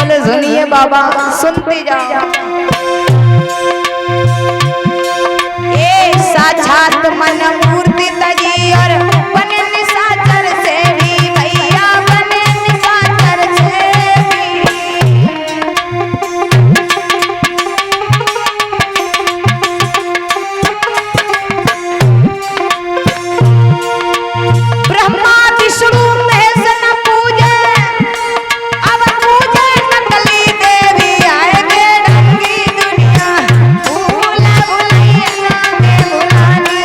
बोले सुनिए बाबा, सुनते जाओ। ए साक्षात मन मूर्ति तजी और बने निशाचर से भी भैया, बने निशाचर से भी। ब्रह्मा विष्णु महेश न पूजे, अब पूजे नकली देवी आए बेढंगी दुनिया, भूला भुलैया में भुलानी।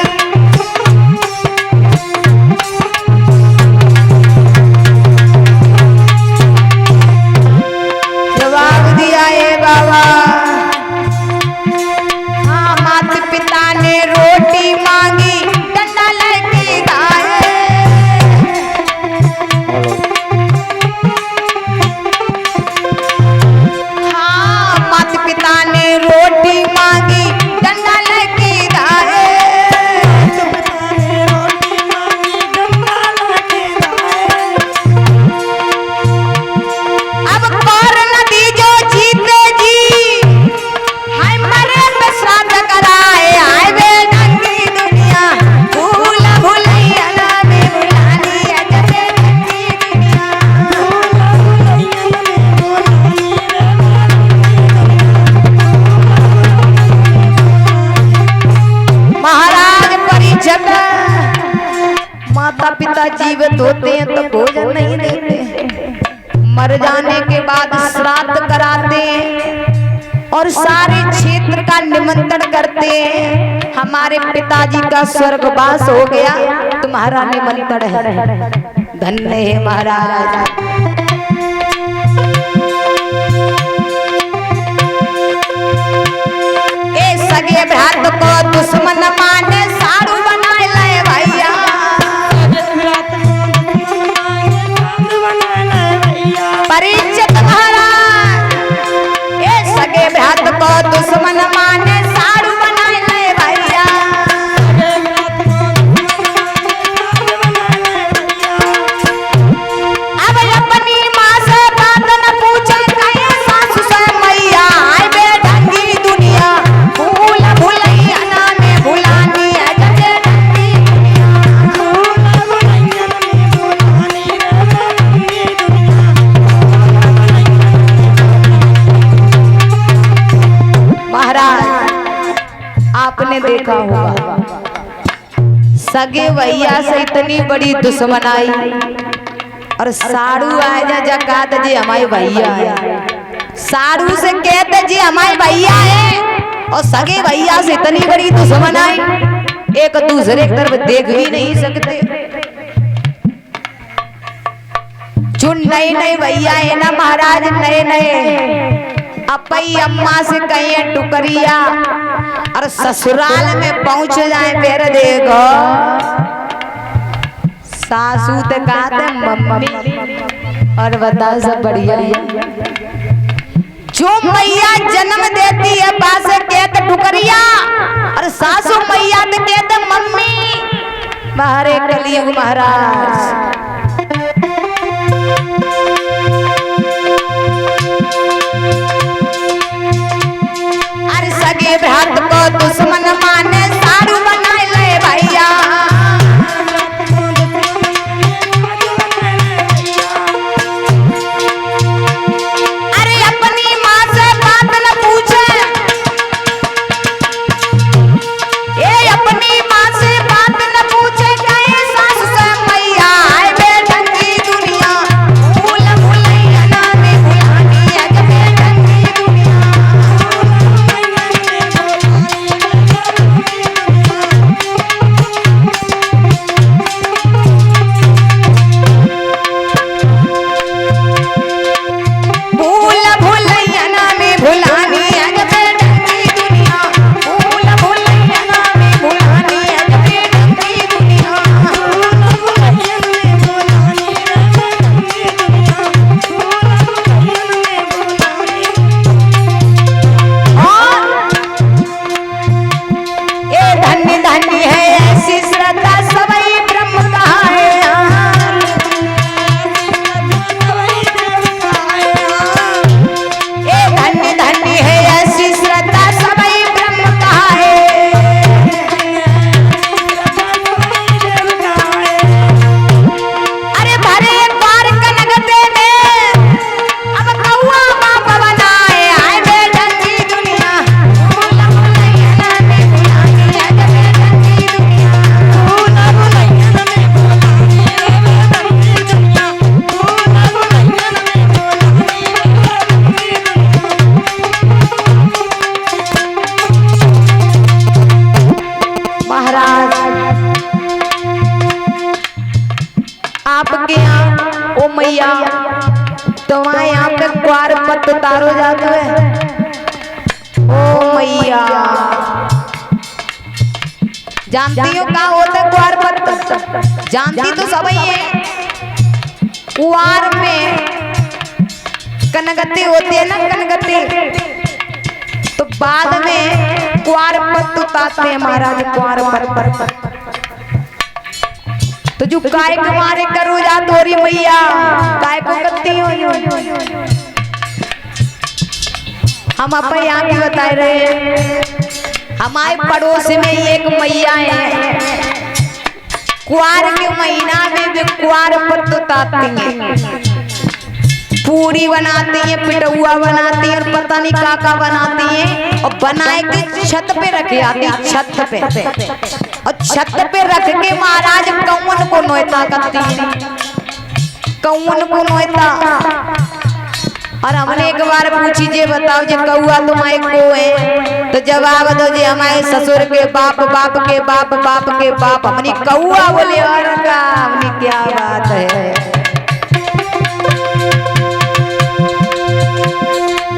जवाब दिया है बाबा, हाँ माता पिता ने रोटी मांगी, डंडा लेके गाए। हाँ माता पिता ने रोटी मांगी, डंडा लेके गाए। अब कौर नदी जो जीते जी, हाय मरे पे श्राद्ध कराए, आए बेढंगी दुनिया, भूला भुलैया में भुलानी, अजब बेढंगी दुनिया। महाराज परीक्षित, माता पिता जीवित होते हैं तो भोजन नहीं देते, मर जाने के बाद श्राद्ध कराते हैं और सारे क्षेत्र का निमंत्रण करते हैं। हमारे पिताजी का स्वर्गवास हो गया, तुम्हारा निमंत्रण है। धन्य है महाराज। ए सगे भ्रात को दुश्मन माने, साड़ू बनाए ले भैया। परीक्षित महाराज, ए सगे भ्रात को दुश्मन माने, साड़ू बनाए ले भैया। अब अपनी माँ से बात न पूछे, कहे सासू से मैया, आए बेढंगी दुनिया, भूला भुलैया में भुलानी, अजब बेढंगी दुनिया। महाराज आपने देखा होगा, सगे भैया से इतनी बड़ी दुश्मनाई, और साड़ू आए जा जकात जी हमारे भैया है, साड़ू से कहते जी हमारे भैया है, और सगे भैया से इतनी बड़ी दुश्मनाई, एक दूसरे की तरफ देख भी नहीं सकते। जो नए नए भैया है ना महाराज, नए नए अपई अम्मा से कहे टुकरिया, और ससुराल में पहुंच जाए फिर देखो सासू ते कहते मम्मी, और बता सब बढ़िया है। जो मैया जन्म देती है पास कहते टुकरिया, और सासू मैया ते कहते मम्मी। मारे कलियुग महाराज, अरे सगे भ्रात को दुश्मन माने, साड़ू बनाए ले भैया। अरे अपनी माँ से बात न पूछे, ए अपनी माँ से बात न पूछे, कहे सासू से मैया, आए बेढंगी दुनिया, भूला भुलैया में भुलानी, अजब बेढंगी दुनिया। आपके यहाँ ओ मैया तुम्हारे यहाँ पे क्वार पत्त उतारो जाते है ओ मैया। जानती हो क्या होता है क्वार पत्त? जानती तो सब ही है। कुआर में कनगत्ती होती है ना, कनगत्ती, तो बाद में कुआर पत्त उतारते हैं महाराज। कुआर पत्त तो जो काय कुमारे करो जा तोरी मैया काय को करती हो। हम अपन यहाँ की बता रहे हैं, हमारे पड़ोस में एक मैया है, कुआर के महीना में वे कुआर पत्त उतारती हैं, पूरी बनाती हैं, पिटुआ बनाती हैं और पता नहीं का बनाती हैं, और बनाए के छत पे रखे आती हैं, छत पे, और छत पे रख के महाराज कौन को नोएता करती हैं, कौन को नोएता। और हमने एक बार पूछी जे बताओ जे कौआ तुम्हारे को है, तो जवाब दो जे हमारे ससुर के बाप, बाप के बाप, बाप के बाप। हमने कौआ बोले और का, हमने क्या बात है।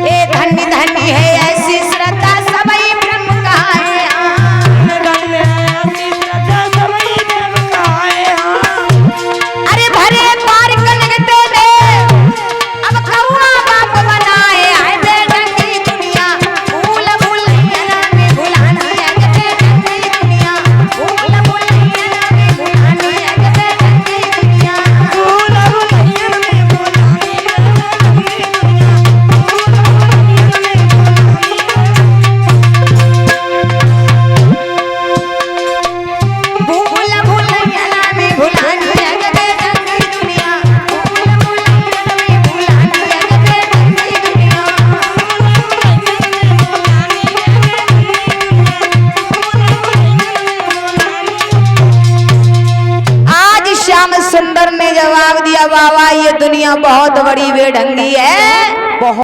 ए धन्य धन्य है ऐसी श्रद्धा सबई ब्रह्म कहाए। अरे भरे पार कनगते दे अब कौआ बाप बनाए। आए बे रंगी दुनिया भूल भुलैया में भुलानी अगते रंगी दुनिया, भूल भुलैया में भुलानी अगते रंगी दुनिया, भूल भुलैया में भुलानी अगते रंगी दुनिया। सुंदर ने जवाब दिया, बाबा ये दुनिया बहुत बड़ी बेढंगी है।